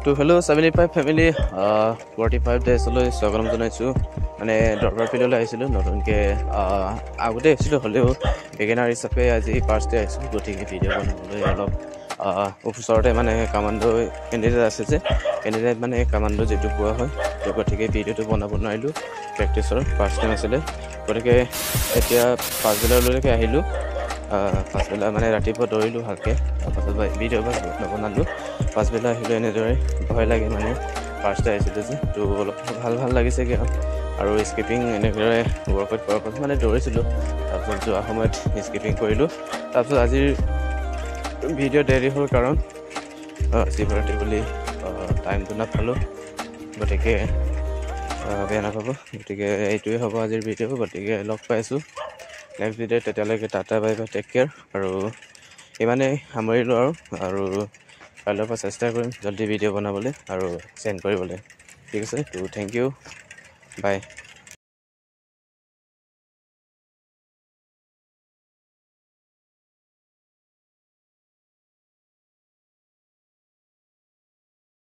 তো hello' 75 family 45 ডেজলৈ স্বাগতম জনাইছোঁ মানে দৰকাৰ ফিল্ডলৈ আহিছিলোঁ নতুনকৈ আগতে আহিছিলোঁ হ'লেও বিগিনাৰ হিচাপে আজি ফাৰ্ষ্ট ডে আহিছোঁ গতিকে ভিডিঅ' বনাবলৈ অলপ ওচৰতে মানে কামাণ্ডো কেণ্ডিডেট আছে যে কেণ্ডিডেট মানে কামাণ্ডো যিটো পোৱা হয় তো গতিকে ভিডিঅ'টো বনাব নোৱাৰিলোঁ প্ৰেক্টিছৰ ফাৰ্ষ্ট টাইম আছিলে গতিকে এতিয়া পাছবেলালৈকে আহিলোঁ পাছবেলা মানে ৰাতিপুৱা দৌৰিলোঁ ভালকৈ তাৰপাছত ভিডিঅ' নবনালোঁ পাছবেলা আহিলোঁ এনেদৰে ভয় লাগে মানে ফাৰ্ষ্ট আহিছিলোঁ যে তো অলপ ভাল লাগিছে কি আৰু স্কিপিং এনেদৰে ৱৰ্কআউট কৰাৰ পাছত মানে দৌৰিছিলোঁ তাৰপিছত যোৱা সময়ত স্কিপিং কৰিলোঁ তাৰপিছত আজিৰ ভিডিঅ' দেৰি হ'ল কাৰণ শিৱৰাত্ৰি বুলি টাইমটো নাপালোঁ গতিকে বেয়া নাপাব গতিকে এইটোৱে হ'ব আজিৰ ভিডিঅ' গতিকে লগ পাইছোঁ নেক্সট ভিডিঅ' তেতিয়ালৈকে tata bye bye take care আৰু ইমানেই সামৰিলোঁ আৰু কাইলৈৰ পৰা চেষ্টা কৰিম জল্দি ভিডিঅ' বনাবলৈ আৰু চেণ্ড কৰিবলৈ ঠিক আছে তো থেংক ইউ বাই